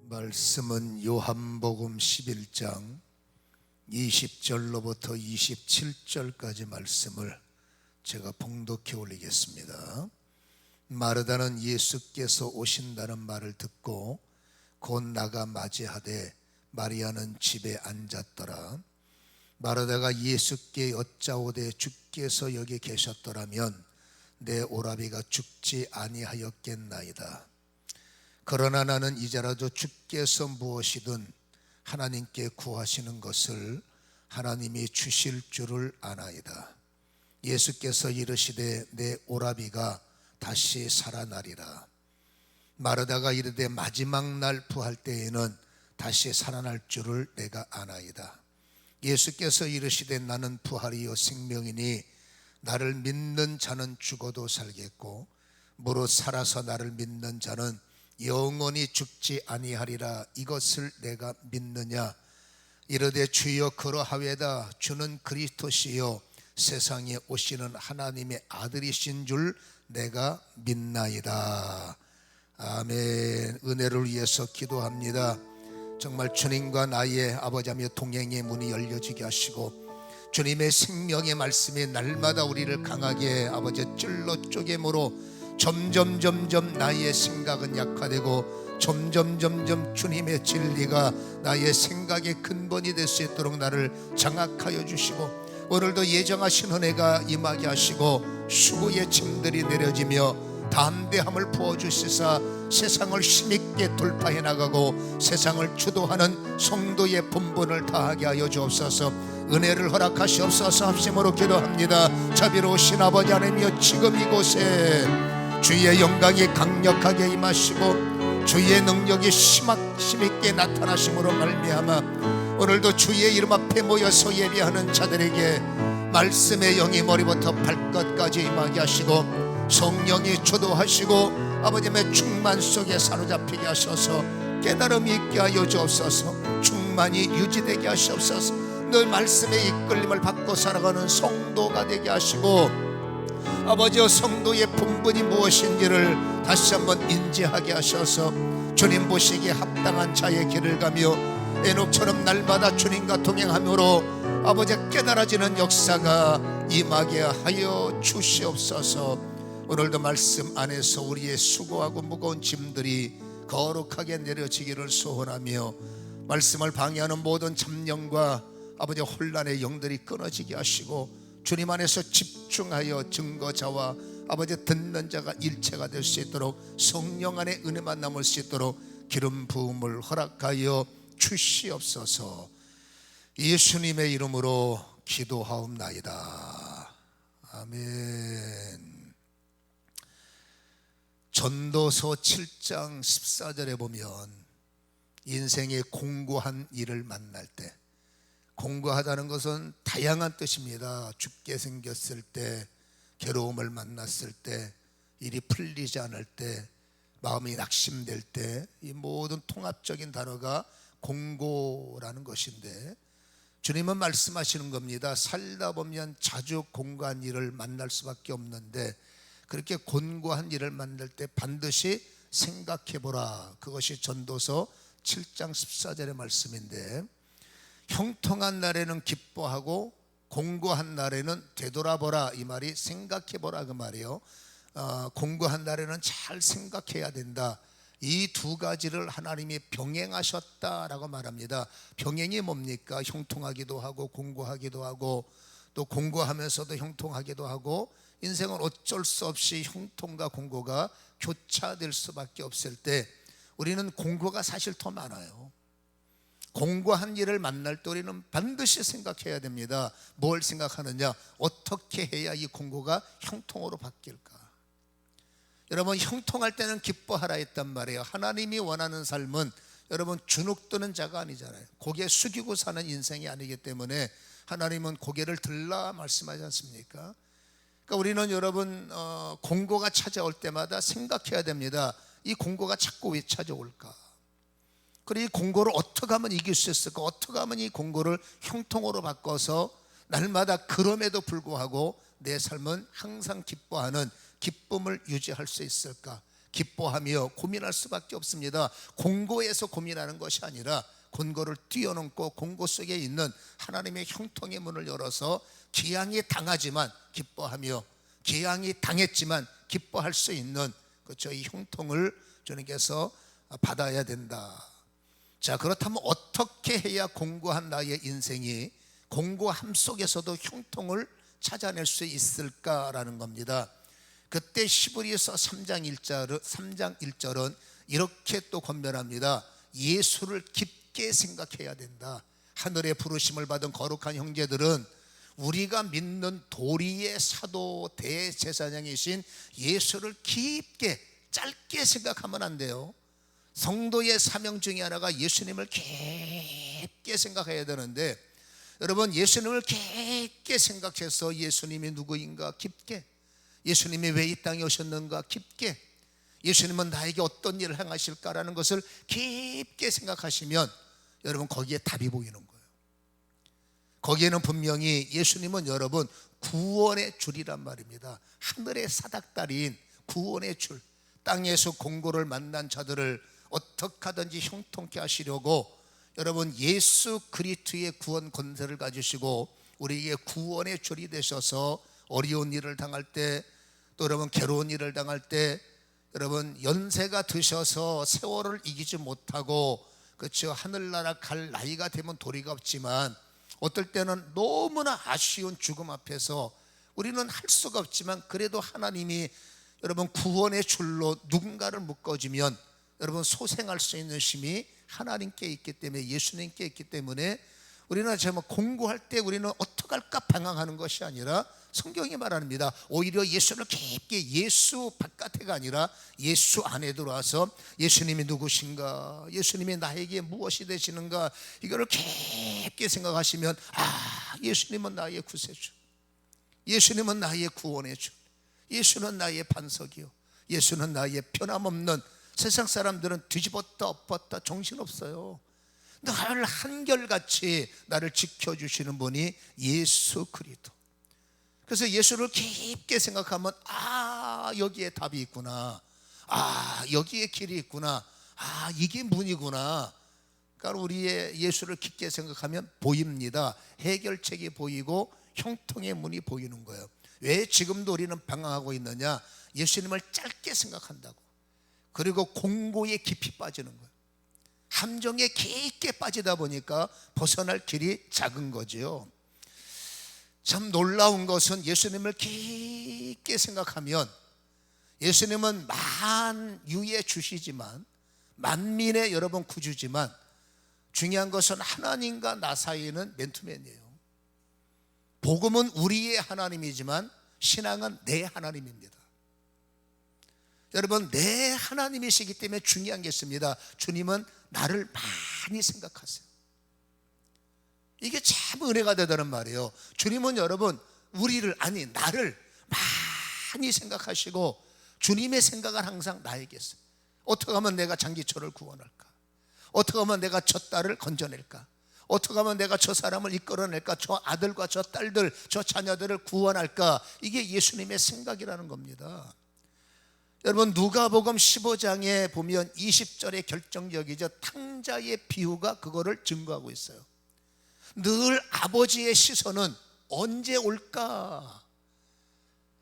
말씀은 요한복음 11장 20절로부터 27절까지 말씀을 제가 봉독해 올리겠습니다. 마르다는 예수께서 오신다는 말을 듣고 곧 나가 맞이하되 마리아는 집에 앉았더라. 마르다가 예수께 여짜오되 주께서 여기 계셨더라면 내 오라비가 죽지 아니하였겠나이다. 그러나 나는 이제라도 주께서 무엇이든 하나님께 구하시는 것을 하나님이 주실 줄을 아나이다. 예수께서 이르시되 내 오라비가 다시 살아나리라. 마르다가 이르되 마지막 날 부할 때에는 다시 살아날 줄을 내가 아나이다. 예수께서 이르시되 나는 부활이요 생명이니 나를 믿는 자는 죽어도 살겠고 무릇 살아서 나를 믿는 자는 영원히 죽지 아니하리라. 이것을 내가 믿느냐? 이르되 주여 그러하외다. 주는 그리스도시요 세상에 오시는 하나님의 아들이신 줄 내가 믿나이다. 아멘. 은혜를 위해서 기도합니다. 정말 주님과 나의 아버지며 동행의 문이 열려지게 하시고 주님의 생명의 말씀이 날마다 우리를 강하게 아버지 찔러 쪼개므로 점점 나의 생각은 약화되고 점점 주님의 진리가 나의 생각의 근본이 될 수 있도록 나를 장악하여 주시고 오늘도 예정하신 은혜가 임하게 하시고 수고의 짐들이 내려지며 담대함을 부어주시사 세상을 힘있게 돌파해 나가고 세상을 주도하는 성도의 본분을 다하게 하여 주옵소서. 은혜를 허락하시옵소서. 합심으로 기도합니다. 자비로우신 아버지 하나님이여, 지금 이곳에 주의 영광이 강력하게 임하시고 주의 능력이 힘있게 나타나심으로 말미암아 오늘도 주의 이름 앞에 모여서 예배하는 자들에게 말씀의 영이 머리부터 발끝까지 임하게 하시고 성령이 주도하시고 아버지의 충만 속에 사로잡히게 하셔서 깨달음이 있게 하여 주옵소서. 충만이 유지되게 하시옵소서. 늘 말씀의 이끌림을 받고 살아가는 성도가 되게 하시고 아버지여, 성도의 본분이 무엇인지를 다시 한번 인지하게 하셔서 주님 보시기에 합당한 자의 길을 가며 에녹처럼 날마다 주님과 동행함으로 아버지 깨달아지는 역사가 임하게 하여 주시옵소서. 오늘도 말씀 안에서 우리의 수고하고 무거운 짐들이 거룩하게 내려지기를 소원하며 말씀을 방해하는 모든 잡념과 아버지 혼란의 영들이 끊어지게 하시고 주님 안에서 집중하여 증거자와 아버지 듣는 자가 일체가 될 수 있도록 성령 안에 은혜만 남을 수 있도록 기름 부음을 허락하여 주시옵소서. 예수님의 이름으로 기도하옵나이다. 아멘. 전도서 7장 14절에 보면 인생의 공고한 일을 만날 때, 공고하다는 것은 다양한 뜻입니다. 죽게 생겼을 때, 괴로움을 만났을 때, 일이 풀리지 않을 때, 마음이 낙심될 때, 이 모든 통합적인 단어가 공고라는 것인데 주님은 말씀하시는 겁니다. 살다 보면 자주 공고한 일을 만날 수밖에 없는데 그렇게 곤고한 일을 만날 때 반드시 생각해보라. 그것이 전도서 7장 14절의 말씀인데 형통한 날에는 기뻐하고 공고한 날에는 되돌아보라. 이 말이 생각해보라 그 말이에요. 공고한 날에는 잘 생각해야 된다. 이 두 가지를 하나님이 병행하셨다라고 말합니다. 병행이 뭡니까? 형통하기도 하고 공고하기도 하고 또 공고하면서도 형통하기도 하고 인생은 어쩔 수 없이 형통과 공고가 교차될 수밖에 없을 때 우리는 공고가 사실 더 많아요. 공고한 일을 만날 때 우리는 반드시 생각해야 됩니다. 뭘 생각하느냐? 어떻게 해야 이 공고가 형통으로 바뀔까? 여러분, 형통할 때는 기뻐하라 했단 말이에요. 하나님이 원하는 삶은 여러분 주눅드는 자가 아니잖아요. 고개 숙이고 사는 인생이 아니기 때문에 하나님은 고개를 들라 말씀하지 않습니까? 그러니까 우리는 여러분 공고가 찾아올 때마다 생각해야 됩니다. 이 공고가 자꾸 왜 찾아올까? 그리고 이 공고를 어떻게 하면 이길 수 있을까? 어떻게 하면 이 공고를 형통으로 바꿔서 날마다 그럼에도 불구하고 내 삶은 항상 기뻐하는 기쁨을 유지할 수 있을까? 기뻐하며 고민할 수밖에 없습니다. 공고에서 고민하는 것이 아니라 공고를 뛰어넘고 공고 속에 있는 하나님의 형통의 문을 열어서 기양이 당하지만 기뻐하며, 기양이 당했지만 기뻐할 수 있는 이 형통을 주님께서 받아야 된다. 자, 그렇다면 어떻게 해야 공고한 나의 인생이 공고함 속에서도 형통을 찾아낼 수 있을까라는 겁니다. 그때 히브리서 3장 1절은 이렇게 또 권면합니다. 예수를 깊게 생각해야 된다. 하늘의 부르심을 받은 거룩한 형제들은 우리가 믿는 도리의 사도 대제사장이신 예수를 깊게, 짧게 생각하면 안 돼요. 성도의 사명 중에 하나가 예수님을 깊게 생각해야 되는데, 여러분, 예수님을 깊게 생각해서 예수님이 누구인가 깊게, 예수님이 왜 이 땅에 오셨는가 깊게, 예수님은 나에게 어떤 일을 행하실까라는 것을 깊게 생각하시면 여러분, 거기에 답이 보이는 거예요. 거기에는 분명히 예수님은 여러분 구원의 줄이란 말입니다. 하늘의 사닥다리인 구원의 줄, 땅에서 공고를 만난 자들을 어떻게 하든지 형통케 하시려고 여러분 예수 그리스도의 구원 권세를 가지시고 우리에게 구원의 줄이 되셔서 어려운 일을 당할 때, 또 여러분 괴로운 일을 당할 때, 여러분 연세가 드셔서 세월을 이기지 못하고 그렇죠, 하늘나라 갈 나이가 되면 도리가 없지만 어떨 때는 너무나 아쉬운 죽음 앞에서 우리는 할 수가 없지만 그래도 하나님이 여러분 구원의 줄로 누군가를 묶어주면 여러분 소생할 수 있는 힘이 하나님께 있기 때문에, 예수님께 있기 때문에 우리는 정말 공고할 때 우리는 어떡할까 방황하는 것이 아니라 성경이 말합니다. 오히려 예수를 깊게, 예수 바깥에가 아니라 예수 안에 들어와서 예수님이 누구신가, 예수님이 나에게 무엇이 되시는가, 이거를 깊게 생각하시면 예수님은 나의 구세주, 예수님은 나의 구원의 주, 예수는 나의 반석이요, 예수는 나의 변함없는, 세상 사람들은 뒤집었다 엎었다 정신없어요. 늘 한결같이 나를 지켜주시는 분이 예수 그리스도. 그래서 예수를 깊게 생각하면 여기에 답이 있구나, 여기에 길이 있구나, 이게 문이구나. 그러니까 우리의 예수를 깊게 생각하면 보입니다. 해결책이 보이고 형통의 문이 보이는 거예요. 왜 지금도 우리는 방황하고 있느냐? 예수님을 짧게 생각한다고. 그리고 공고에 깊이 빠지는 거예요. 함정에 깊게 빠지다 보니까 벗어날 길이 작은 거죠. 참 놀라운 것은 예수님을 깊게 생각하면 예수님은 만유의 주시지만, 만민의 여러분 구주지만 중요한 것은 하나님과 나 사이에는 맨투맨이에요. 복음은 우리의 하나님이지만 신앙은 내 하나님입니다. 여러분, 내 하나님이시기 때문에 중요한 게 있습니다. 주님은 나를 많이 생각하세요. 이게 참 은혜가 되다는 말이에요. 주님은 여러분 나를 많이 생각하시고 주님의 생각은 항상 나에게 있어요. 어떻게 하면 내가 장기철을 구원할까? 어떻게 하면 내가 저 딸을 건져낼까? 어떻게 하면 내가 저 사람을 이끌어낼까? 저 아들과 저 딸들, 저 자녀들을 구원할까? 이게 예수님의 생각이라는 겁니다. 여러분, 누가복음 15장에 보면 20절의 결정적이죠. 탕자의 비유가 그거를 증거하고 있어요. 늘 아버지의 시선은 언제 올까?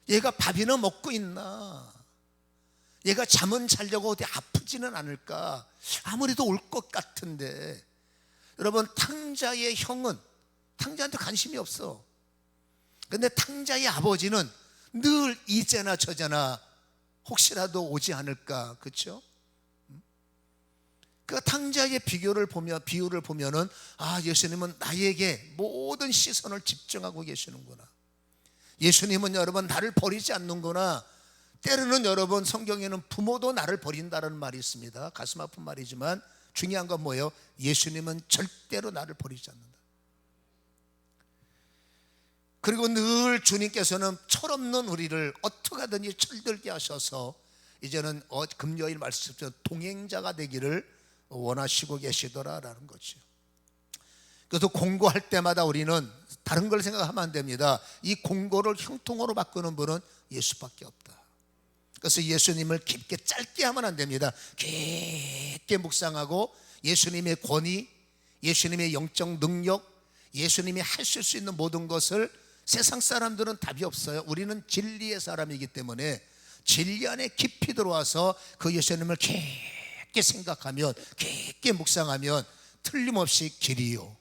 얘가 밥이나 먹고 있나? 얘가 잠은 자려고 어디 아프지는 않을까? 아무래도 올 것 같은데. 여러분, 탕자의 형은 탕자한테 관심이 없어. 근데 탕자의 아버지는 늘 이제나 저제나 혹시라도 오지 않을까, 그렇죠? 그 탕자의 비유를 보면은 예수님은 나에게 모든 시선을 집중하고 계시는구나. 예수님은 여러분 나를 버리지 않는구나. 때로는 여러분 성경에는 부모도 나를 버린다는 말이 있습니다. 가슴 아픈 말이지만 중요한 건 뭐예요? 예수님은 절대로 나를 버리지 않는다. 그리고 늘 주님께서는 철없는 우리를 어떻게 하든지 철들게 하셔서 이제는 금요일 말씀처럼 동행자가 되기를 원하시고 계시더라라는 거죠. 그래서 공고할 때마다 우리는 다른 걸 생각하면 안 됩니다. 이 공고를 형통으로 바꾸는 분은 예수밖에 없다. 그래서 예수님을 깊게 짧게 하면 안 됩니다. 깊게 묵상하고 예수님의 권위, 예수님의 영적 능력, 예수님이 하실 수 있는 모든 것을, 세상 사람들은 답이 없어요. 우리는 진리의 사람이기 때문에 진리 안에 깊이 들어와서 그 예수님을 깊게 생각하면, 깊게 묵상하면 틀림없이 길이요,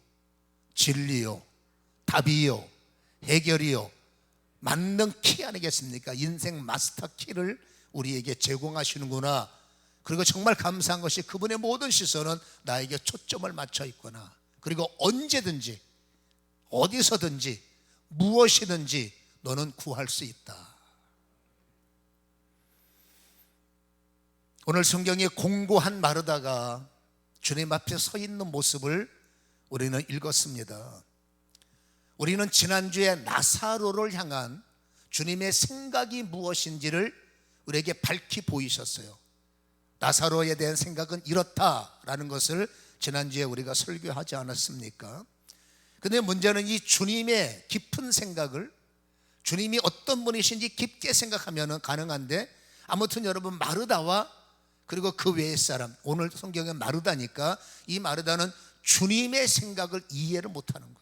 진리요, 답이요, 해결이요, 맞는 키 아니겠습니까? 인생 마스터 키를 우리에게 제공하시는구나. 그리고 정말 감사한 것이 그분의 모든 시선은 나에게 초점을 맞춰 있구나. 그리고 언제든지 어디서든지 무엇이든지 너는 구할 수 있다. 오늘 성경에 공고한 마르다가 주님 앞에 서 있는 모습을 우리는 읽었습니다. 우리는 지난주에 나사로를 향한 주님의 생각이 무엇인지를 우리에게 밝히 보이셨어요. 나사로에 대한 생각은 이렇다라는 것을 지난주에 우리가 설교하지 않았습니까? 근데 문제는 이 주님의 깊은 생각을, 주님이 어떤 분이신지 깊게 생각하면 가능한데, 아무튼 여러분, 마르다와 그리고 그 외의 사람, 오늘 성경에 마르다니까 이 마르다는 주님의 생각을 이해를 못하는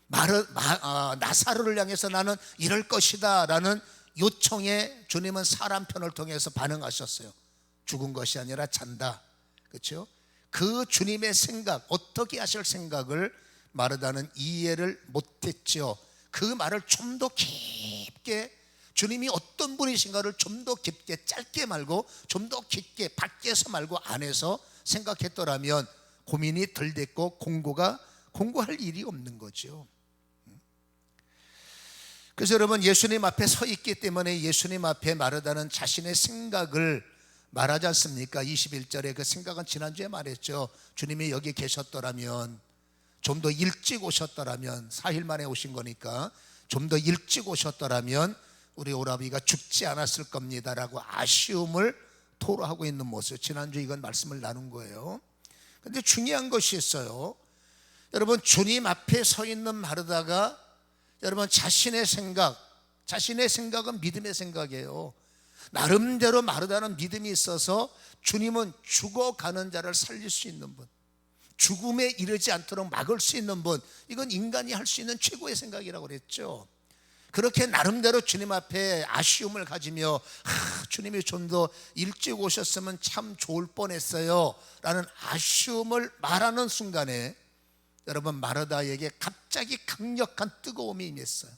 거예요. 나사로를 향해서 나는 이럴 것이다 라는 요청에 주님은 사람 편을 통해서 반응하셨어요. 죽은 것이 아니라 잔다. 그렇죠? 그 주님의 생각, 어떻게 하실 생각을 마르다는 이해를 못했죠. 그 말을 좀 더 깊게, 주님이 어떤 분이신가를 좀 더 깊게, 짧게 말고 좀 더 깊게, 밖에서 말고 안에서 생각했더라면 고민이 덜 됐고 공고할 일이 없는 거죠. 그래서 여러분, 예수님 앞에 서 있기 때문에 예수님 앞에 마르다는 자신의 생각을 말하지 않습니까? 21절에 그 생각은 지난주에 말했죠. 주님이 여기 계셨더라면, 좀 더 일찍 오셨더라면, 4일 만에 오신 거니까 좀 더 일찍 오셨더라면 우리 오라비가 죽지 않았을 겁니다라고 아쉬움을 토로하고 있는 모습, 지난주 이건 말씀을 나눈 거예요. 그런데 중요한 것이 있어요. 여러분, 주님 앞에 서 있는 마르다가 여러분 자신의 생각은 믿음의 생각이에요. 나름대로 마르다는 믿음이 있어서 주님은 죽어가는 자를 살릴 수 있는 분, 죽음에 이르지 않도록 막을 수 있는 분, 이건 인간이 할 수 있는 최고의 생각이라고 그랬죠. 그렇게 나름대로 주님 앞에 아쉬움을 가지며 주님이 좀 더 일찍 오셨으면 참 좋을 뻔했어요 라는 아쉬움을 말하는 순간에 여러분, 마르다에게 갑자기 강력한 뜨거움이 임했어요.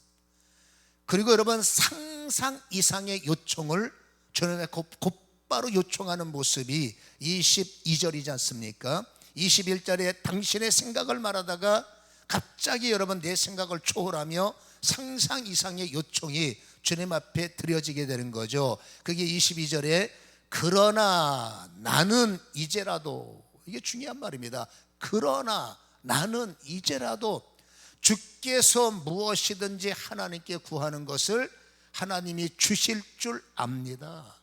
그리고 여러분, 상상 이상의 요청을 주님에 곧바로 요청하는 모습이 22절이지 않습니까? 21절에 당신의 생각을 말하다가 갑자기 여러분 내 생각을 초월하며 상상 이상의 요청이 주님 앞에 드려지게 되는 거죠. 그게 22절에 그러나 나는 이제라도, 이게 중요한 말입니다. 그러나 나는 이제라도 주께서 무엇이든지 하나님께 구하는 것을 하나님이 주실 줄 압니다.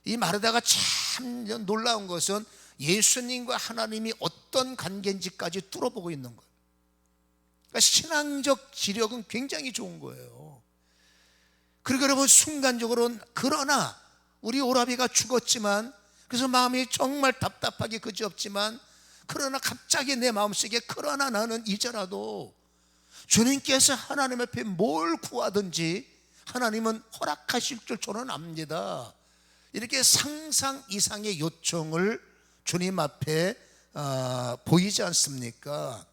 이 마르다가 참 놀라운 것은 예수님과 하나님이 어떤 관계인지까지 뚫어보고 있는 거예요. 그러니까 신앙적 지력은 굉장히 좋은 거예요. 그리고 여러분, 순간적으로 그러나 우리 오라비가 죽었지만, 그래서 마음이 정말 답답하게 그지없지만, 그러나 갑자기 내 마음속에 그러나 나는 이제라도 주님께서 하나님 앞에 뭘 구하든지 하나님은 허락하실 줄 저는 압니다. 이렇게 상상 이상의 요청을 주님 앞에 보이지 않습니까?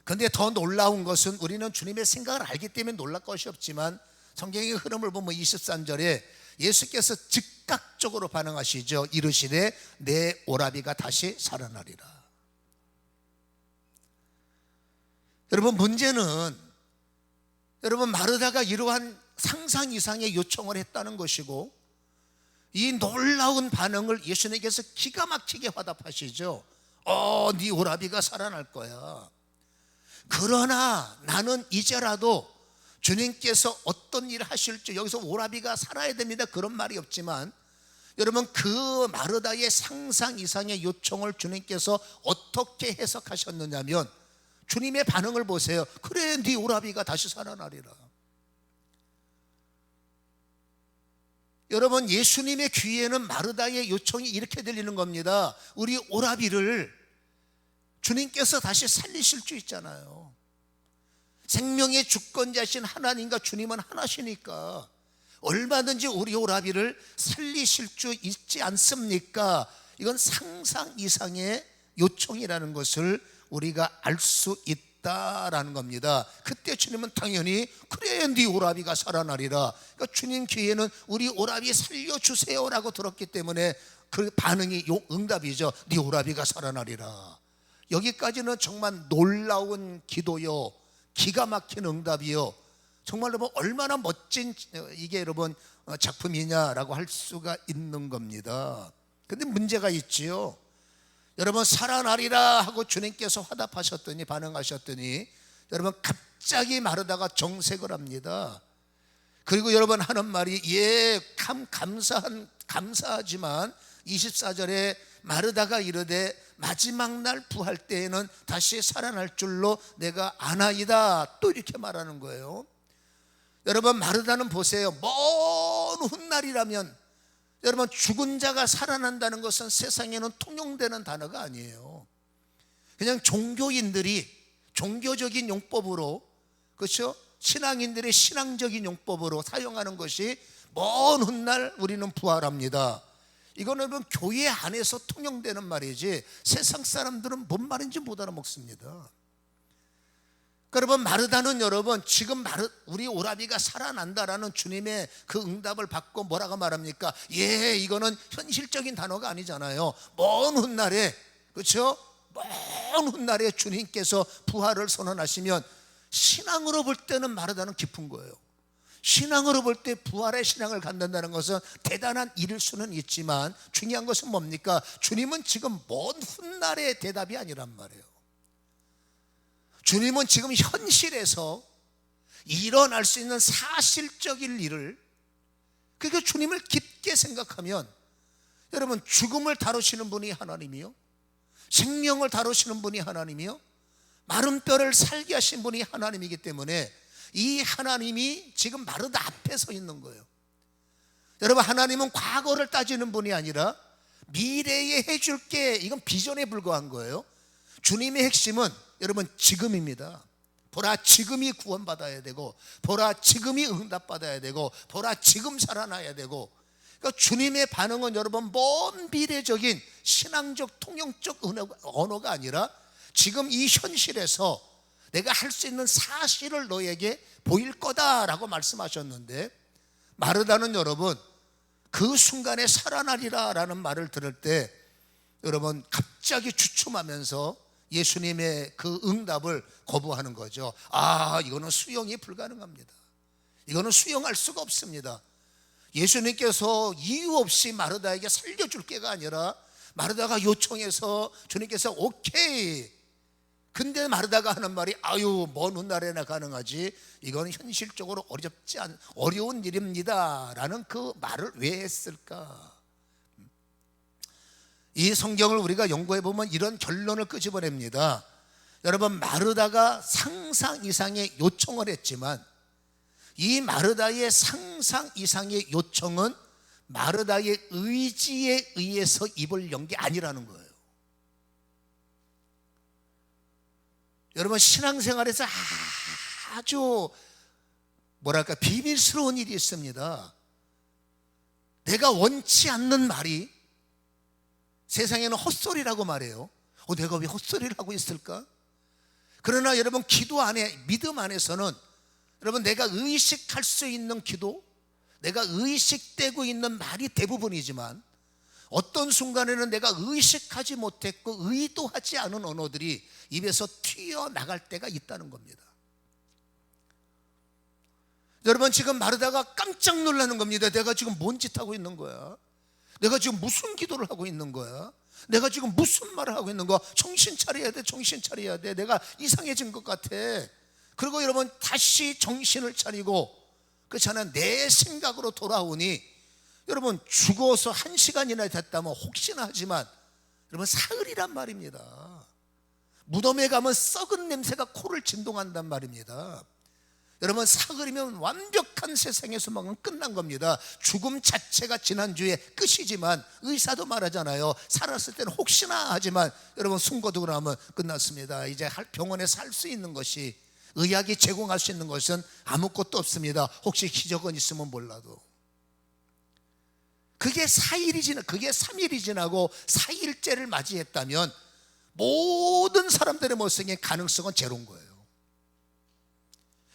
그런데 더 놀라운 것은 우리는 주님의 생각을 알기 때문에 놀랄 것이 없지만, 성경의 흐름을 보면 23절에 예수께서 즉각적으로 반응하시죠. 이르시되 내 오라비가 다시 살아나리라. 여러분, 문제는 여러분 마르다가 이러한 상상 이상의 요청을 했다는 것이고, 이 놀라운 반응을 예수님께서 기가 막히게 화답하시죠. 네 오라비가 살아날 거야. 그러나 나는 이제라도 주님께서 어떤 일을 하실지, 여기서 오라비가 살아야 됩니다 그런 말이 없지만, 여러분 그 마르다의 상상 이상의 요청을 주님께서 어떻게 해석하셨느냐면, 주님의 반응을 보세요. 그래, 네 오라비가 다시 살아나리라. 여러분, 예수님의 귀에는 마르다의 요청이 이렇게 들리는 겁니다. 우리 오라비를 주님께서 다시 살리실 수 있잖아요. 생명의 주권자신 하나님과 주님은 하나시니까 얼마든지 우리 오라비를 살리실 수 있지 않습니까? 이건 상상 이상의 요청이라는 것을 우리가 알 수 있다라는 겁니다. 그때 주님은 당연히 그래, 네 오라비가 살아나리라. 그러니까 주님 귀에는 우리 오라비 살려주세요라고 들었기 때문에 그 반응이 응답이죠. 네 오라비가 살아나리라. 여기까지는 정말 놀라운 기도요, 기가 막힌 응답이요, 정말로 얼마나 멋진 이게 여러분 작품이냐라고 할 수가 있는 겁니다. 근데 문제가 있지요. 여러분, 살아나리라 하고 주님께서 화답하셨더니, 반응하셨더니 여러분 갑자기 마르다가 정색을 합니다. 그리고 여러분 하는 말이 감사하지만 24절에 마르다가 이르되 마지막 날 부할 때에는 다시 살아날 줄로 내가 아나이다, 또 이렇게 말하는 거예요. 여러분, 마르다는 보세요. 먼 훗날이라면 여러분, 죽은 자가 살아난다는 것은 세상에는 통용되는 단어가 아니에요. 그냥 종교인들이 종교적인 용법으로, 그렇죠? 신앙인들의 신앙적인 용법으로 사용하는 것이 먼 훗날 우리는 부활합니다. 이거는 여러분 교회 안에서 통용되는 말이지 세상 사람들은 뭔 말인지 못 알아먹습니다. 여러분, 마르다는 여러분 지금 우리 오라비가 살아난다라는 주님의 그 응답을 받고 뭐라고 말합니까? 이거는 현실적인 단어가 아니잖아요. 먼 훗날에, 그렇죠? 먼 훗날에 주님께서 부활을 선언하시면 신앙으로 볼 때는 마르다는 기쁜 거예요. 신앙으로 볼 때 부활의 신앙을 갖는다는 것은 대단한 일일 수는 있지만 중요한 것은 뭡니까? 주님은 지금 먼 훗날의 대답이 아니란 말이에요. 주님은 지금 현실에서 일어날 수 있는 사실적인 일을, 그러니까 주님을 깊게 생각하면 여러분, 죽음을 다루시는 분이 하나님이요, 생명을 다루시는 분이 하나님이요, 마른 뼈를 살게 하신 분이 하나님이기 때문에 이 하나님이 지금 마르다 앞에 서 있는 거예요. 여러분, 하나님은 과거를 따지는 분이 아니라 미래에 해줄게, 이건 비전에 불과한 거예요. 주님의 핵심은 여러분 지금입니다. 보라, 지금이 구원받아야 되고, 보라, 지금이 응답받아야 되고, 보라, 지금 살아나야 되고. 그러니까 주님의 반응은 여러분 먼 미래적인 신앙적 통용적 언어가 아니라 지금 이 현실에서 내가 할 수 있는 사실을 너에게 보일 거다라고 말씀하셨는데, 마르다는 여러분 그 순간에 살아나리라 라는 말을 들을 때 여러분 갑자기 주춤하면서 예수님의 그 응답을 거부하는 거죠. 이거는 수용이 불가능합니다. 이거는 수용할 수가 없습니다. 예수님께서 이유 없이 마르다에게 살려줄 게가 아니라 마르다가 요청해서 주님께서 오케이. 근데 마르다가 하는 말이 먼 훗날에나 가능하지, 이건 현실적으로 어려운 일입니다 라는 그 말을 왜 했을까? 이 성경을 우리가 연구해 보면 이런 결론을 끄집어냅니다. 여러분, 마르다가 상상 이상의 요청을 했지만 이 마르다의 상상 이상의 요청은 마르다의 의지에 의해서 입을 연 게 아니라는 거예요. 여러분, 신앙생활에서 아주 비밀스러운 일이 있습니다. 내가 원치 않는 말이 세상에는 헛소리라고 말해요. 내가 왜 헛소리를 하고 있을까? 그러나 여러분, 기도 안에, 믿음 안에서는 여러분 내가 의식할 수 있는 기도, 내가 의식되고 있는 말이 대부분이지만 어떤 순간에는 내가 의식하지 못했고 의도하지 않은 언어들이 입에서 튀어나갈 때가 있다는 겁니다. 여러분, 지금 마르다가 깜짝 놀라는 겁니다. 내가 지금 뭔 짓 하고 있는 거야? 내가 지금 무슨 기도를 하고 있는 거야? 내가 지금 무슨 말을 하고 있는 거야? 정신 차려야 돼, 정신 차려야 돼. 내가 이상해진 것 같아. 그리고 여러분 다시 정신을 차리고, 그렇잖아요, 내 생각으로 돌아오니 여러분 죽어서 1시간이나 됐다면 혹시나 하지만 여러분 사흘이란 말입니다. 무덤에 가면 썩은 냄새가 코를 진동한단 말입니다. 여러분, 사그리면 완벽한 세상의 소망은 끝난 겁니다. 죽음 자체가 지난주에 끝이지만 의사도 말하잖아요. 살았을 때는 혹시나 하지만 여러분 숨거두고 나면 끝났습니다. 이제 병원에 살 수 있는 것이, 의학이 제공할 수 있는 것은 아무것도 없습니다. 혹시 기적은 있으면 몰라도. 그게 3일이 지나고 4일째를 맞이했다면 모든 사람들의 모습에 가능성은 제로인 거예요.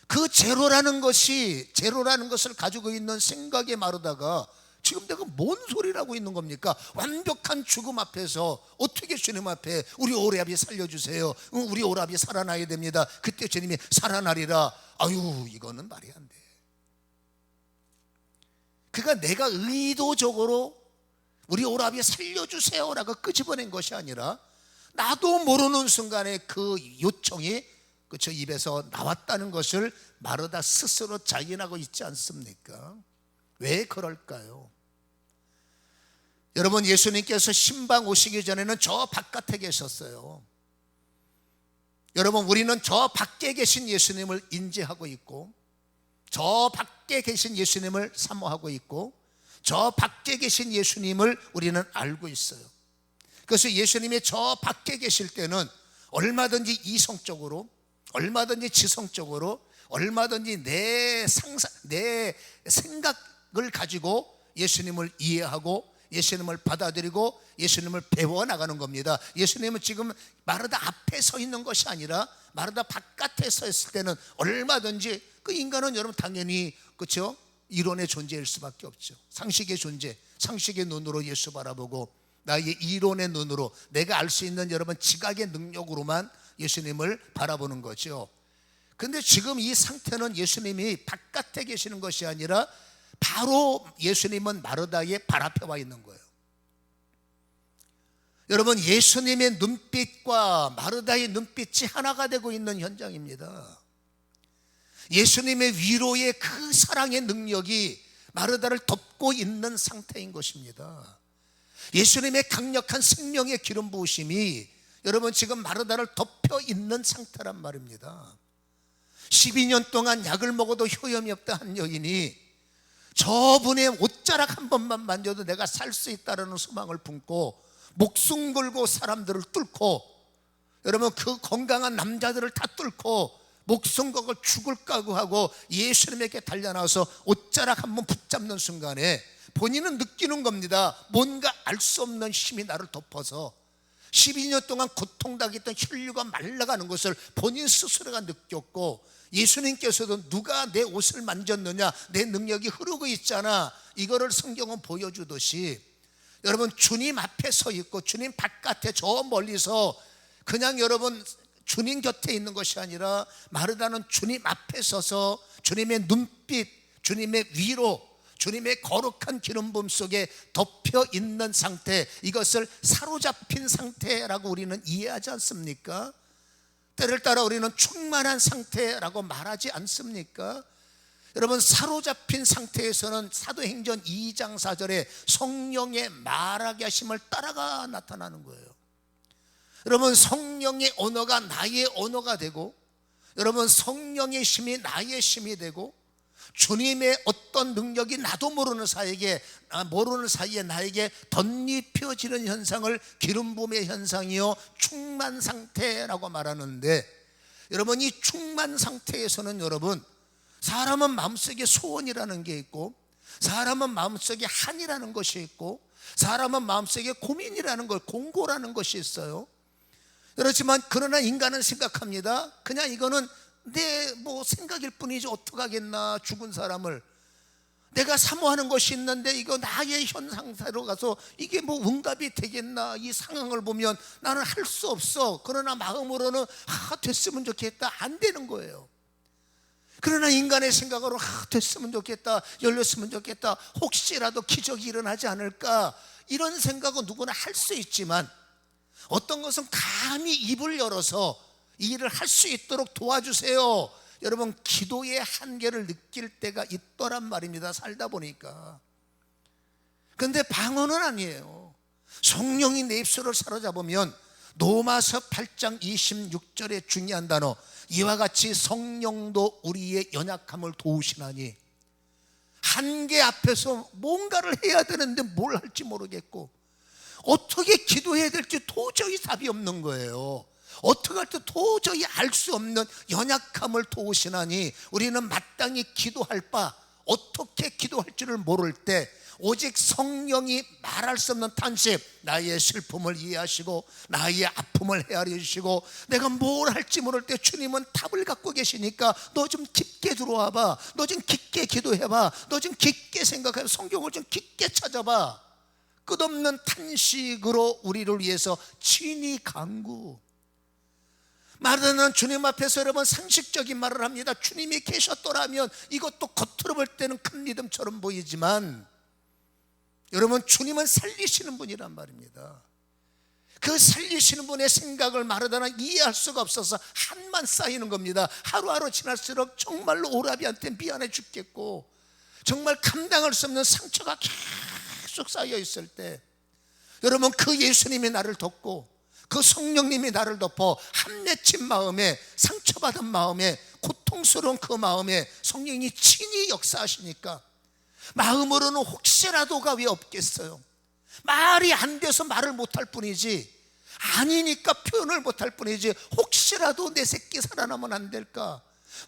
그 제로라는 것을 가지고 있는 생각에 마르다가 지금 내가 뭔 소리를 하고 있는 겁니까? 완벽한 죽음 앞에서 어떻게 주님 앞에 우리 오라비 살려주세요, 우리 오라비 살아나야 됩니다, 그때 주님이 살아나리라. 아유, 이거는 말이 안 돼. 그러니까 내가 의도적으로 우리 오라비 살려주세요라고 끄집어낸 것이 아니라 나도 모르는 순간에 그 요청이 저 입에서 나왔다는 것을 마르다 스스로 자인하고 있지 않습니까? 왜 그럴까요? 여러분, 예수님께서 신방 오시기 전에는 저 바깥에 계셨어요. 여러분, 우리는 저 밖에 계신 예수님을 인지하고 있고, 저 밖에 계신 예수님을 사모하고 있고, 저 밖에 계신 예수님을 우리는 알고 있어요. 그래서 예수님이 저 밖에 계실 때는 얼마든지 이성적으로, 얼마든지 지성적으로, 얼마든지 내 생각을 가지고 예수님을 이해하고 예수님을 받아들이고 예수님을 배워나가는 겁니다. 예수님은 지금 마르다 앞에 서 있는 것이 아니라 마르다 바깥에 서 있을 때는 얼마든지, 그 인간은 여러분 당연히 그렇죠, 이론의 존재일 수밖에 없죠. 상식의 존재, 상식의 눈으로 예수 바라보고 나의 이론의 눈으로, 내가 알 수 있는 여러분 지각의 능력으로만 예수님을 바라보는 거죠. 근데 지금 이 상태는 예수님이 바깥에 계시는 것이 아니라 바로 예수님은 마르다의 발 앞에 와 있는 거예요. 여러분, 예수님의 눈빛과 마르다의 눈빛이 하나가 되고 있는 현장입니다. 예수님의 위로의 그 사랑의 능력이 마르다를 덮고 있는 상태인 것입니다. 예수님의 강력한 생명의 기름 부으심이 여러분 지금 마르다를 덮여 있는 상태란 말입니다. 12년 동안 약을 먹어도 효염이 없다 한 여인이 저분의 옷자락 한 번만 만져도 내가 살 수 있다는 소망을 품고 목숨 걸고 사람들을 뚫고, 여러분 그 건강한 남자들을 다 뚫고 목숨 걸고 죽을 각오하고 예수님에게 달려나와서 옷자락 한 번 붙잡는 순간에 본인은 느끼는 겁니다. 뭔가 알 수 없는 힘이 나를 덮어서 12년 동안 고통당했던 혈류가 말라가는 것을 본인 스스로가 느꼈고, 예수님께서도 누가 내 옷을 만졌느냐, 내 능력이 흐르고 있잖아, 이거를 성경은 보여주듯이 여러분 주님 앞에 서 있고 주님 바깥에 저 멀리서 그냥 여러분 주님 곁에 있는 것이 아니라 마르다는 주님 앞에 서서 주님의 눈빛, 주님의 위로, 주님의 거룩한 기름 부음 속에 덮여 있는 상태, 이것을 사로잡힌 상태라고 우리는 이해하지 않습니까? 때를 따라 우리는 충만한 상태라고 말하지 않습니까? 여러분, 사로잡힌 상태에서는 사도행전 2장 4절에 성령의 말하게 하심을 따라가 나타나는 거예요. 여러분, 성령의 언어가 나의 언어가 되고, 여러분 성령의 힘이 나의 힘이 되고, 주님의 어떤 능력이 나도 모르는 사이에 나에게 덧입혀지는 현상을 기름 부음의 현상이요 충만 상태라고 말하는데, 여러분 이 충만 상태에서는 여러분 사람은 마음속에 소원이라는 게 있고, 사람은 마음속에 한이라는 것이 있고, 사람은 마음속에 고민이라는 것, 공고라는 것이 있어요. 그렇지만 그러나 인간은 생각합니다. 그냥 이거는 내 생각일 뿐이지 어떡하겠나, 죽은 사람을 내가 사모하는 것이 있는데 이거 나의 현 상태로 가서 이게 응답이 되겠나, 이 상황을 보면 나는 할 수 없어. 그러나 마음으로는 됐으면 좋겠다, 안 되는 거예요. 그러나 인간의 생각으로 됐으면 좋겠다, 열렸으면 좋겠다, 혹시라도 기적이 일어나지 않을까, 이런 생각은 누구나 할 수 있지만 어떤 것은 감히 입을 열어서 이 일을 할 수 있도록 도와주세요, 여러분 기도의 한계를 느낄 때가 있더란 말입니다. 살다 보니까. 그런데 방언은 아니에요. 성령이 내 입술을 사로잡으면 로마서 8장 26절의 중요한 단어, 이와 같이 성령도 우리의 연약함을 도우시나니. 한계 앞에서 뭔가를 해야 되는데 뭘 할지 모르겠고 어떻게 기도해야 될지 도저히 답이 없는 거예요. 어떻게 할 때 도저히 알 수 없는 연약함을 도우시나니 우리는 마땅히 기도할 바, 어떻게 기도할지를 모를 때 오직 성령이 말할 수 없는 탄식, 나의 슬픔을 이해하시고 나의 아픔을 헤아려 주시고 내가 뭘 할지 모를 때 주님은 답을 갖고 계시니까 너 좀 깊게 들어와 봐, 너 좀 깊게 기도해 봐, 너 좀 깊게 생각해, 성경을 좀 깊게 찾아봐. 끝없는 탄식으로 우리를 위해서 친히 간구. 마르다는 주님 앞에서 여러분 상식적인 말을 합니다. 주님이 계셨더라면. 이것도 겉으로 볼 때는 큰 믿음처럼 보이지만 여러분, 주님은 살리시는 분이란 말입니다. 그 살리시는 분의 생각을 마르다는 이해할 수가 없어서 한만 쌓이는 겁니다. 하루하루 지날수록 정말로 오라비한테 미안해 죽겠고 정말 감당할 수 없는 상처가 계속 쌓여 있을 때 여러분, 그 예수님이 나를 덮고 그 성령님이 나를 덮어 한 맺힌 마음에, 상처받은 마음에, 고통스러운 그 마음에 성령이 친히 역사하시니까 마음으로는 혹시라도가 왜 없겠어요? 말이 안 돼서 말을 못할 뿐이지, 아니니까 표현을 못할 뿐이지, 혹시라도 내 새끼 살아나면 안 될까?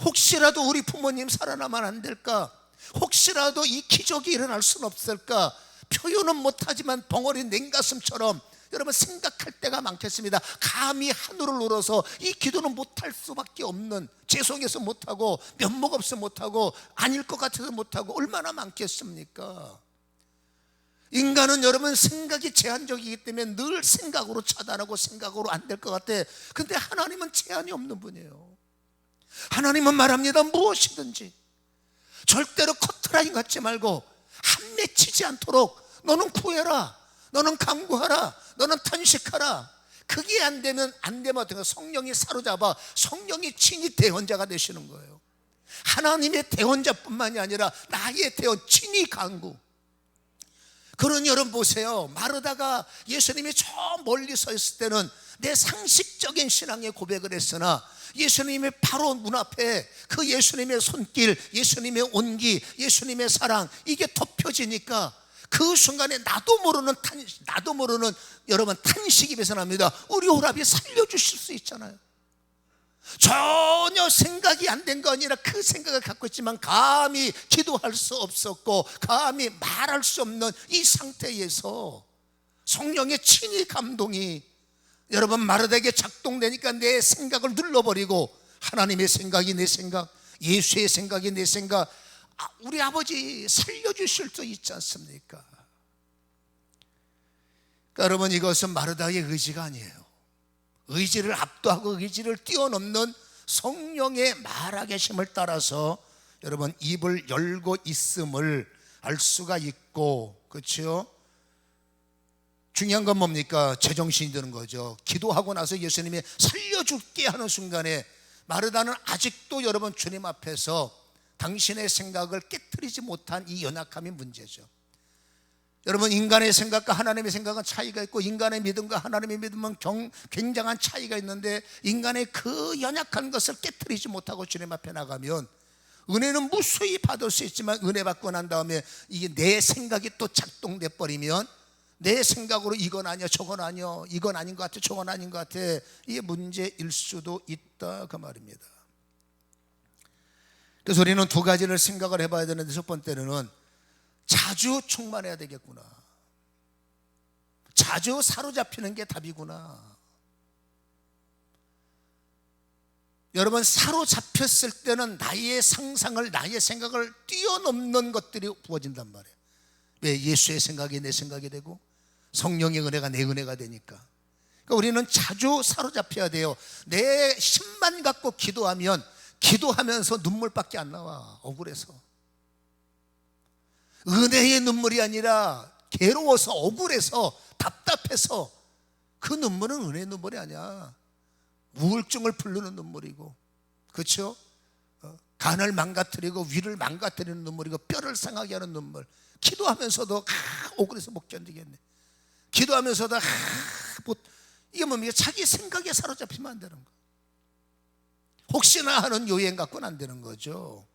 혹시라도 우리 부모님 살아나면 안 될까? 혹시라도 이 기적이 일어날 수는 없을까? 표현은 못하지만 벙어리 냉가슴처럼 여러분 생각할 때가 많겠습니다. 감히 하늘을 울어서 이 기도는 못할 수밖에 없는, 죄송해서 못하고 면목 없어 못하고 아닐 것 같아서 못하고 얼마나 많겠습니까? 인간은 여러분 생각이 제한적이기 때문에 늘 생각으로 차단하고 생각으로 안 될 것 같아. 근데 하나님은 제한이 없는 분이에요. 하나님은 말합니다. 무엇이든지 절대로 커트라인 갖지 말고 한 맺히지 않도록 너는 구해라, 너는 간구하라, 너는 탄식하라. 그게 안 되면 어떻게 성령이 사로잡아 성령이 친히 대언자가 되시는 거예요. 하나님의 대언자뿐만이 아니라 나의 대언, 친히 간구. 그런 여러분 보세요. 마르다가 예수님이 저 멀리 서 있을 때는 내 상식적인 신앙의 고백을 했으나 예수님이 바로 문 앞에 그 예수님의 손길, 예수님의 온기, 예수님의 사랑, 이게 덮여지니까 그 순간에 나도 모르는 여러분 탄식이 배선합니다. 우리 오라비 살려주실 수 있잖아요. 전혀 생각이 안 된 거 아니라 그 생각을 갖고 있지만 감히 기도할 수 없었고 감히 말할 수 없는 이 상태에서 성령의 친히 감동이 여러분 마르다에게 작동되니까 내 생각을 눌러버리고 하나님의 생각이 내 생각, 예수의 생각이 내 생각, 우리 아버지 살려주실 수 있지 않습니까? 그러니까 여러분, 이것은 마르다의 의지가 아니에요. 의지를 압도하고 의지를 뛰어넘는 성령의 말하계심을 따라서 여러분 입을 열고 있음을 알 수가 있고, 그렇죠? 중요한 건 뭡니까? 제정신이 드는 거죠. 기도하고 나서 예수님이 살려줄게 하는 순간에 마르다는 아직도 여러분 주님 앞에서 당신의 생각을 깨트리지 못한 이 연약함이 문제죠. 여러분, 인간의 생각과 하나님의 생각은 차이가 있고 인간의 믿음과 하나님의 믿음은 굉장한 차이가 있는데 인간의 그 연약한 것을 깨트리지 못하고 주님 앞에 나가면 은혜는 무수히 받을 수 있지만 은혜 받고 난 다음에 이게 내 생각이 또 작동돼 버리면 내 생각으로 이건 아니야, 저건 아니야, 이건 아닌 것 같아, 저건 아닌 것 같아, 이게 문제일 수도 있다 그 말입니다. 그래서 우리는 두 가지를 생각을 해봐야 되는데, 첫 번째는 자주 충만해야 되겠구나, 자주 사로잡히는 게 답이구나. 여러분, 사로잡혔을 때는 나의 상상을, 나의 생각을 뛰어넘는 것들이 부어진단 말이에요. 왜? 예수의 생각이 내 생각이 되고 성령의 은혜가 내 은혜가 되니까. 그러니까 우리는 자주 사로잡혀야 돼요. 내 힘만 갖고 기도하면 기도하면서 눈물밖에 안 나와, 억울해서. 은혜의 눈물이 아니라 괴로워서, 억울해서, 답답해서, 그 눈물은 은혜의 눈물이 아니야. 우울증을 부르는 눈물이고, 그렇죠? 간을 망가뜨리고 위를 망가뜨리는 눈물이고 뼈를 상하게 하는 눈물. 기도하면서도 억울해서 못 견디겠네. 기도하면서도 이게 뭡니까? 자기 생각에 사로잡히면 안 되는 거예요. 혹시나 하는 요행 갖고는 안 되는 거죠.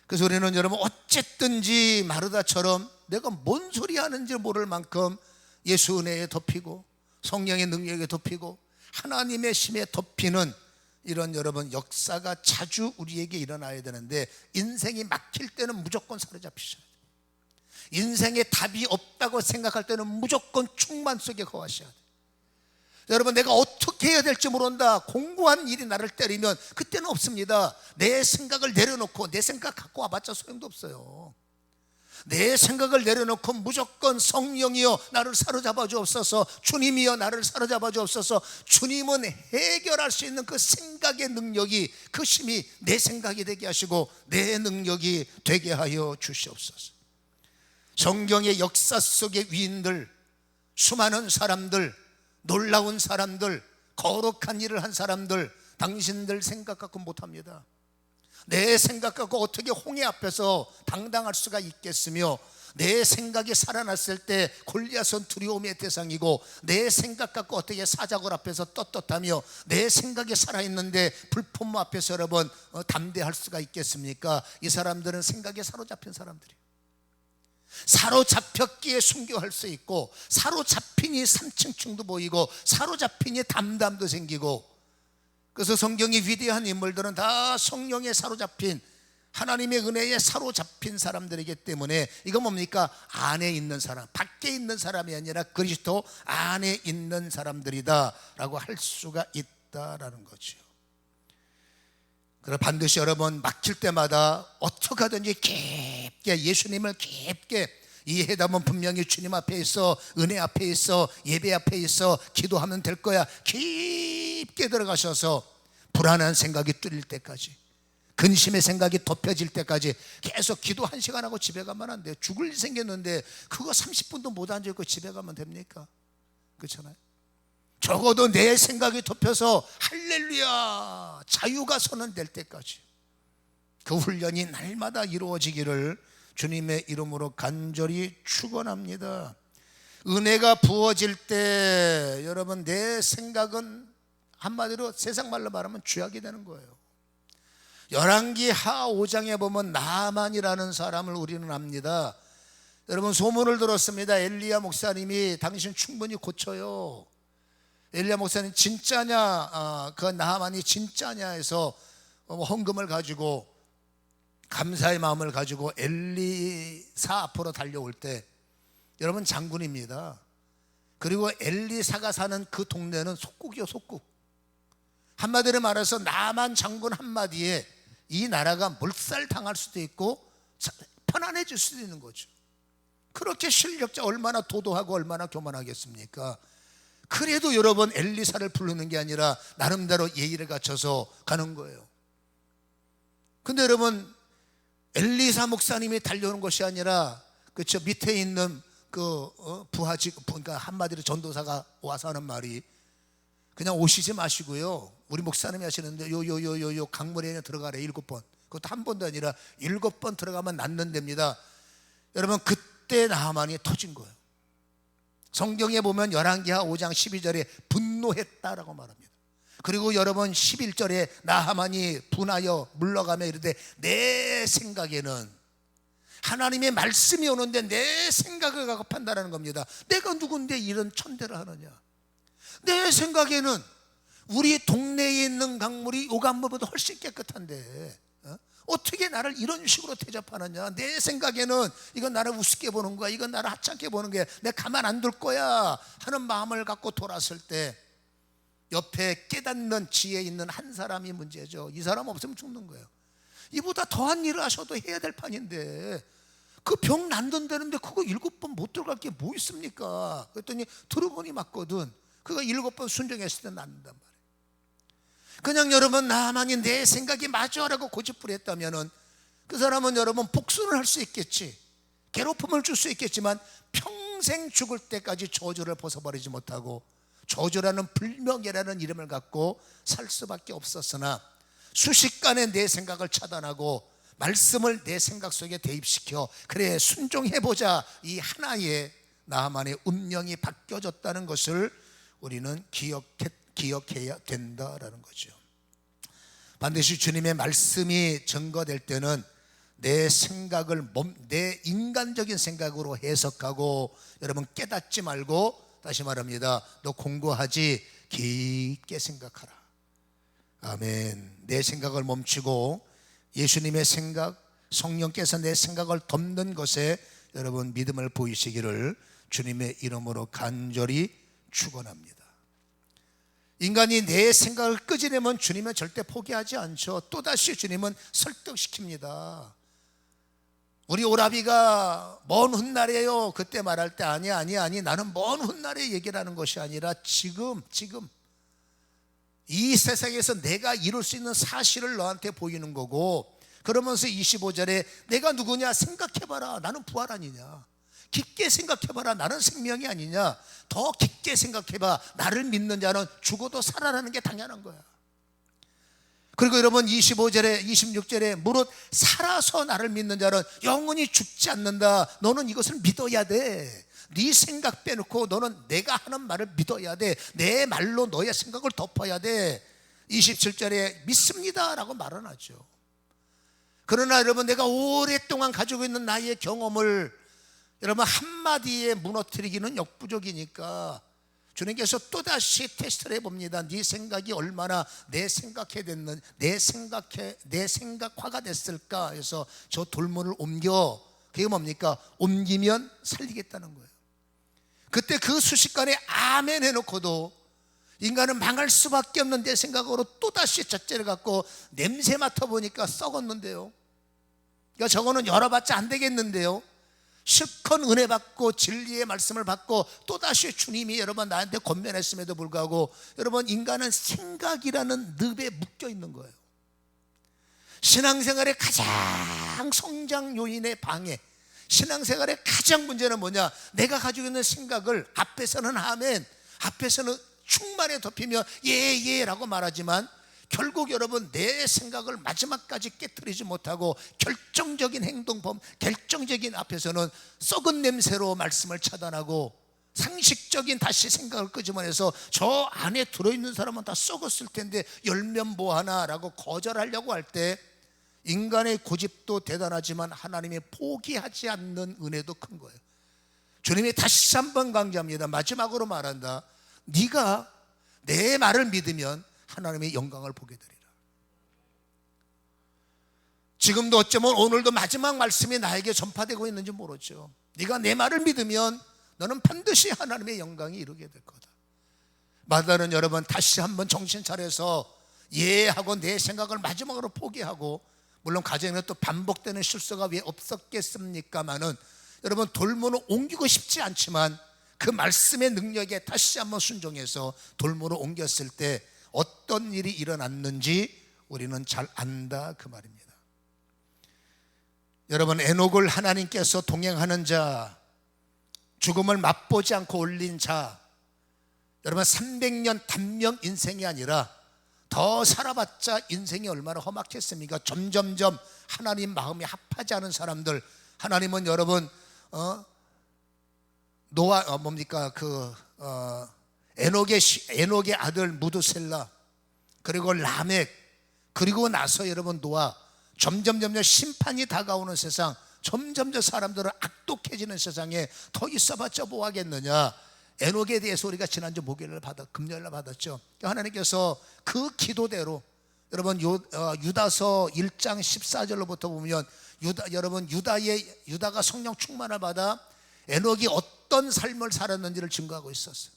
그래서 우리는 여러분 어쨌든지 마르다처럼 내가 뭔 소리 하는지 모를 만큼 예수 은혜에 덮이고 성령의 능력에 덮이고 하나님의 심에 덮이는 이런 여러분 역사가 자주 우리에게 일어나야 되는데, 인생이 막힐 때는 무조건 사로잡히셔야 돼요. 인생에 답이 없다고 생각할 때는 무조건 충만 속에 거하셔야 돼요. 여러분, 내가 어떻게 해야 될지 모른다, 공고한 일이 나를 때리면 그때는 없습니다. 내 생각을 내려놓고 내 생각 갖고 와봤자 소용도 없어요. 내 생각을 내려놓고 무조건 성령이여 나를 사로잡아 주옵소서, 주님이여 나를 사로잡아 주옵소서. 주님은 해결할 수 있는 그 생각의 능력이, 그 힘이 내 생각이 되게 하시고 내 능력이 되게 하여 주시옵소서. 성경의 역사 속의 위인들, 수많은 사람들, 놀라운 사람들, 거룩한 일을 한 사람들, 당신들 생각 갖고 못합니다. 내 생각 갖고 어떻게 홍해 앞에서 당당할 수가 있겠으며, 내 생각이 살아났을 때 골리앗은 두려움의 대상이고, 내 생각 갖고 어떻게 사자굴 앞에서 떳떳하며 내 생각이 살아있는데 불포무 앞에서 여러분 담대할 수가 있겠습니까? 이 사람들은 생각에 사로잡힌 사람들이에요. 사로잡혔기에 순교할 수 있고, 사로잡히니 삼층층도 보이고, 사로잡히니 담담도 생기고. 그래서 성경의 위대한 인물들은 다 성령에 사로잡힌, 하나님의 은혜에 사로잡힌 사람들이기 때문에 이건 뭡니까? 안에 있는 사람, 밖에 있는 사람이 아니라 그리스도 안에 있는 사람들이다 라고 할 수가 있다라는 거죠. 그래서 반드시 여러분 막힐 때마다 어떻게 하든지 깊게 예수님을 깊게 이해하면 분명히 주님 앞에 있어, 은혜 앞에 있어, 예배 앞에 있어 기도하면 될 거야. 깊게 들어가셔서 불안한 생각이 뚫릴 때까지, 근심의 생각이 덮여질 때까지 계속 기도 1시간 하고 집에 가면 안 돼요. 죽을 일 생겼는데 그거 30분도 못 앉아있고 집에 가면 됩니까? 그렇잖아요. 적어도 내 생각이 덮여서 할렐루야 자유가 선언될 때까지 그 훈련이 날마다 이루어지기를 주님의 이름으로 간절히 축원합니다. 은혜가 부어질 때 여러분 내 생각은 한마디로 세상 말로 말하면 죄악이 되는 거예요. 열왕기 하 5장에 보면 나만이라는 사람을 우리는 압니다. 여러분 소문을 들었습니다. 엘리야 목사님이 당신 충분히 고쳐요. 엘리야 목사님 진짜냐, 그 나만이 진짜냐 해서 헌금을 가지고 감사의 마음을 가지고 엘리사 앞으로 달려올 때, 여러분 장군입니다. 그리고 엘리사가 사는 그 동네는 속국이요, 속국. 한마디로 말해서 나만 장군 한마디에 이 나라가 몰살당할 수도 있고 편안해질 수도 있는 거죠. 그렇게 실력자, 얼마나 도도하고 얼마나 교만하겠습니까? 그래도 여러분 엘리사를 부르는 게 아니라 나름대로 예의를 갖춰서 가는 거예요. 근데 여러분 엘리사 목사님이 달려오는 것이 아니라 그쵸, 밑에 있는 그 부하직, 그러니까 한마디로 전도사가 와서 하는 말이, 그냥 오시지 마시고요, 우리 목사님이 하시는데 요 강물에 들어가래 7번. 그것도 한 번도 아니라 7번 들어가면 낫는답니다. 여러분 그때 나하만이 터진 거예요. 성경에 보면 열왕기하 5장 12절에 분노했다라고 말합니다. 그리고 여러분 11절에 나하만이 분하여 물러가며 이르되 내 생각에는, 하나님의 말씀이 오는데 내 생각을 갖고 판단하는 겁니다. 내가 누군데 이런 천대를 하느냐. 내 생각에는 우리 동네에 있는 강물이 요 강물보다 훨씬 깨끗한데 어떻게 나를 이런 식으로 대접하느냐. 내 생각에는 이건 나를 우습게 보는 거야, 이건 나를 하찮게 보는 거야, 내가 가만 안 둘 거야 하는 마음을 갖고 돌았을 때 옆에 깨닫는 지혜 있는 한 사람이 문제죠. 이 사람 없으면 죽는 거예요. 이보다 더한 일을 하셔도 해야 될 판인데 그 병 낫는다는데 그거 7번 못 들어갈 게 뭐 있습니까? 그랬더니 들어보니 맞거든. 그거 7번 순종했을 때 낫는단 말이에요. 그냥 여러분 나만이 내 생각이 맞아라고 고집부렸다면은 그 사람은 여러분 복수는 할 수 있겠지, 괴롭힘을 줄 수 있겠지만 평생 죽을 때까지 저주를 벗어버리지 못하고 저주라는 불명예라는 이름을 갖고 살 수밖에 없었으나, 수식간에 내 생각을 차단하고 말씀을 내 생각 속에 대입시켜 그래 순종해보자, 이 하나의 나만의 운명이 바뀌어졌다는 것을 우리는 기억해야 된다라는 거죠. 반드시 주님의 말씀이 증거될 때는 내 생각을 내 인간적인 생각으로 해석하고 여러분 깨닫지 말고, 다시 말합니다, 너 공부하지 깊게 생각하라. 아멘. 내 생각을 멈추고 예수님의 생각, 성령께서 내 생각을 덮는 것에 여러분 믿음을 보이시기를 주님의 이름으로 간절히 축원합니다. 인간이 내 생각을 끄집으면 주님은 절대 포기하지 않죠. 또다시 주님은 설득시킵니다. 우리 오라비가 먼 훗날이에요 그때 말할 때 아니 나는 먼 훗날에 얘기를 하는 것이 아니라 지금 이 세상에서 내가 이룰 수 있는 사실을 너한테 보이는 거고, 그러면서 25절에 내가 누구냐 생각해봐라, 나는 부활 아니냐, 깊게 생각해봐라, 나는 생명이 아니냐, 더 깊게 생각해봐, 나를 믿는 자는 죽어도 살아나는 게 당연한 거야. 그리고 여러분 25절에 26절에 무릇 살아서 나를 믿는 자는 영원히 죽지 않는다. 너는 이것을 믿어야 돼. 네 생각 빼놓고 너는 내가 하는 말을 믿어야 돼. 내 말로 너의 생각을 덮어야 돼. 27절에 믿습니다 라고 말은 하죠. 그러나 여러분 내가 오랫동안 가지고 있는 나의 경험을 여러분 한마디에 무너뜨리기는 역부족이니까 주님께서 또다시 테스트를 해봅니다. 네 생각이 얼마나 내 생각화가 됐을까 해서 저 돌문을 옮겨, 그게 뭡니까? 옮기면 살리겠다는 거예요. 그때 그 순식간에 아멘 해놓고도 인간은 망할 수밖에 없는 내 생각으로 또다시 잣재를 갖고 냄새 맡아보니까 썩었는데요. 그러니까 저거는 열어봤자 안 되겠는데요. 실컷 은혜 받고 진리의 말씀을 받고 또다시 주님이 여러분 나한테 권면했음에도 불구하고 여러분 인간은 생각이라는 늪에 묶여 있는 거예요. 신앙생활의 가장 성장 요인의 방해, 신앙생활의 가장 문제는 뭐냐? 내가 가지고 있는 생각을 앞에서는 아멘, 앞에서는 충만에 덮이며 예라고 말하지만 결국 여러분 내 생각을 마지막까지 깨트리지 못하고 결정적인 행동범, 결정적인 앞에서는 썩은 냄새로 말씀을 차단하고 상식적인 다시 생각을 끄집어내서 저 안에 들어있는 사람은 다 썩었을 텐데 열면 뭐하나 라고 거절하려고 할 때 인간의 고집도 대단하지만 하나님이 포기하지 않는 은혜도 큰 거예요. 주님이 다시 한번 강조합니다. 마지막으로 말한다. 네가 내 말을 믿으면 하나님의 영광을 보게 되리라. 지금도 어쩌면 오늘도 마지막 말씀이 나에게 전파되고 있는지 모르죠. 네가 내 말을 믿으면 너는 반드시 하나님의 영광이 이루게 될 거다. 마다는 여러분 다시 한번 정신 차려서 예하고 내 생각을 마지막으로 포기하고, 물론 가정에 또 반복되는 실수가 왜 없었겠습니까마는 여러분 돌문을 옮기고 싶지 않지만 그 말씀의 능력에 다시 한번 순종해서 돌문을 옮겼을 때 어떤 일이 일어났는지 우리는 잘 안다 그 말입니다. 여러분 에녹을 하나님께서 동행하는 자, 죽음을 맛보지 않고 올린 자, 여러분 300년 단명 인생이 아니라 더 살아봤자 인생이 얼마나 험악했습니까? 점점점 하나님 마음이 합하지 않은 사람들, 하나님은 여러분 에녹의 아들 무드셀라, 그리고 라멕, 그리고 나서 여러분 노아, 점점 심판이 다가오는 세상, 점점 사람들은 악독해지는 세상에 더 있어봤자 뭐 하겠느냐. 에녹에 대해서 우리가 지난주 금요일날 받았죠. 하나님께서 그 기도대로 여러분 유다서 1장 14절로부터 보면 유다가 성령 충만을 받아 에녹이 어떤 삶을 살았는지를 증거하고 있었어요.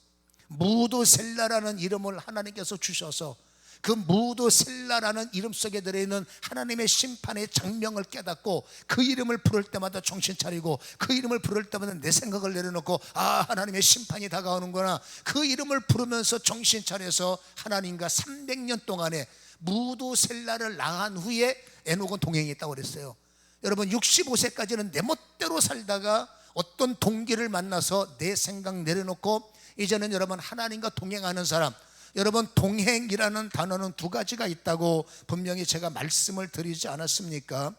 무드셀라라는 이름을 하나님께서 주셔서 그 무드셀라라는 이름 속에 들어있는 하나님의 심판의 장명을 깨닫고 그 이름을 부를 때마다 정신 차리고, 그 이름을 부를 때마다 내 생각을 내려놓고 하나님의 심판이 다가오는구나, 그 이름을 부르면서 정신 차려서 하나님과 300년 동안에 무드셀라를 낳은 후에 에녹은 동행했다고 그랬어요. 여러분 65세까지는 내 멋대로 살다가 어떤 동기를 만나서 내 생각 내려놓고 이제는 여러분 하나님과 동행하는 사람, 여러분 동행이라는 단어는 두 가지가 있다고 분명히 제가 말씀을 드리지 않았습니까?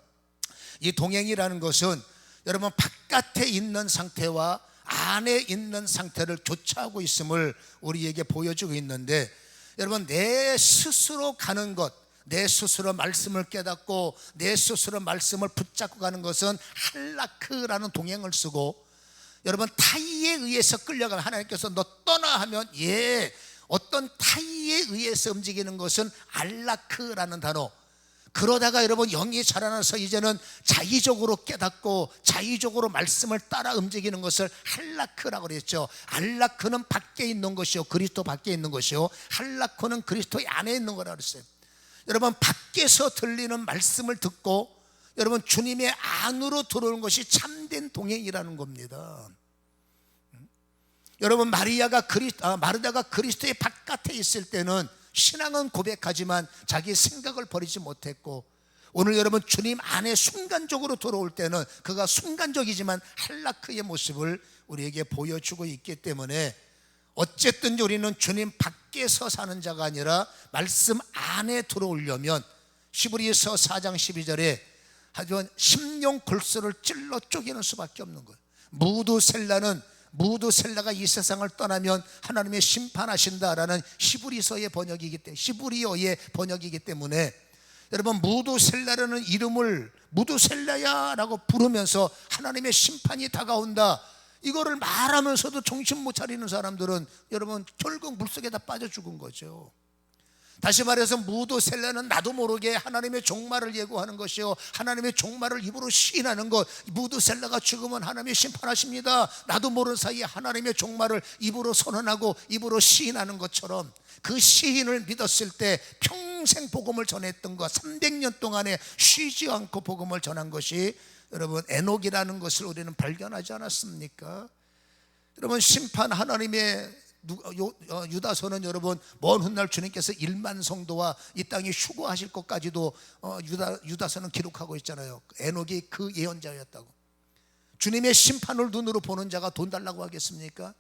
이 동행이라는 것은 여러분 바깥에 있는 상태와 안에 있는 상태를 교차하고 있음을 우리에게 보여주고 있는데, 여러분, 내 스스로 가는 것, 내 스스로 말씀을 깨닫고 내 스스로 말씀을 붙잡고 가는 것은 할라크라는 동행을 쓰고, 여러분, 타이에 의해서 끌려가면 하나님께서 너 떠나 하면 어떤 타이에 의해서 움직이는 것은 알라크라는 단어. 그러다가 여러분 영이 자라나서 이제는 자의적으로 깨닫고 자의적으로 말씀을 따라 움직이는 것을 할라크라고 그랬죠. 알라크는 밖에 있는 것이요, 그리스도 밖에 있는 것이요, 할라크는 그리스도 안에 있는 거라고 그랬어요. 여러분, 밖에서 들리는 말씀을 듣고 여러분 주님의 안으로 들어오는 것이 참된 동행이라는 겁니다. 여러분, 마르다가 그리스도의 바깥에 있을 때는 신앙은 고백하지만 자기 생각을 버리지 못했고, 오늘 여러분 주님 안에 순간적으로 들어올 때는 그가 순간적이지만 할라크의 모습을 우리에게 보여주고 있기 때문에, 어쨌든 우리는 주님 밖에서 사는 자가 아니라 말씀 안에 들어오려면 히브리서 4장 12절에 하지만 심령 골수를 찔러 쪼개는 수밖에 없는 거예요. 무드셀라가 이 세상을 떠나면 하나님의 심판하신다라는 히브리어의 번역이기 때문에 여러분, 무드셀라라는 이름을 무드셀라야라고 부르면서 하나님의 심판이 다가온다, 이거를 말하면서도 정신 못 차리는 사람들은 여러분 결국 물속에 다 빠져 죽은 거죠. 다시 말해서 무드셀라는 나도 모르게 하나님의 종말을 예고하는 것이요, 하나님의 종말을 입으로 시인하는 것. 무드셀라가 죽으면 하나님이 심판하십니다, 나도 모르는 사이에 하나님의 종말을 입으로 선언하고 입으로 시인하는 것처럼, 그 시인을 믿었을 때 평생 복음을 전했던 것, 300년 동안에 쉬지 않고 복음을 전한 것이 여러분 에녹이라는 것을 우리는 발견하지 않았습니까? 여러분, 심판 하나님의 유다서는 여러분 먼 훗날 주님께서 1만 성도와 이 땅에 휴거하실 것까지도 유다서는 기록하고 있잖아요. 에녹이 그 예언자였다고. 주님의 심판을 눈으로 보는 자가 돈 달라고 하겠습니까?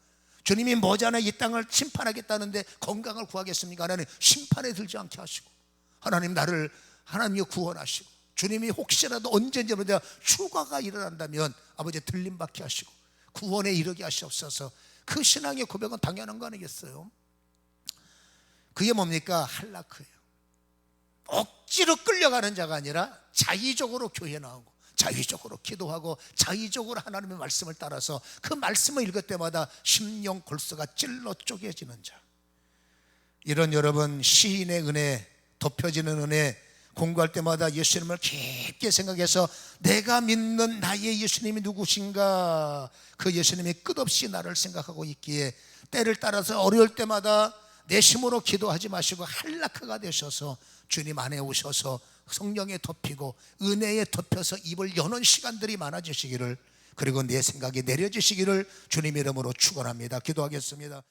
주님이 머지않아 이 땅을 심판하겠다는데 건강을 구하겠습니까? 하나님 심판에 들지 않게 하시고, 하나님이 구원하시고, 주님이 혹시라도 언제든지 휴가가 일어난다면 아버지 들림받게 하시고 구원에 이르게 하시옵소서. 그 신앙의 고백은 당연한 거 아니겠어요? 그게 뭡니까? 할라크예요. 억지로 끌려가는 자가 아니라 자의적으로 교회 나오고 자의적으로 기도하고 자의적으로 하나님의 말씀을 따라서 그 말씀을 읽을 때마다 심령 골수가 찔러 쪼개지는 자. 이런 여러분 시인의 은혜, 덮여지는 은혜 공부할 때마다 예수님을 깊게 생각해서 내가 믿는 나의 예수님이 누구신가, 그 예수님이 끝없이 나를 생각하고 있기에 때를 따라서 어려울 때마다 내 힘으로 기도하지 마시고 할라크가 되셔서 주님 안에 오셔서 성령에 덮이고 은혜에 덮여서 입을 여는 시간들이 많아지시기를, 그리고 내 생각이 내려지시기를 주님 이름으로 축원합니다. 기도하겠습니다.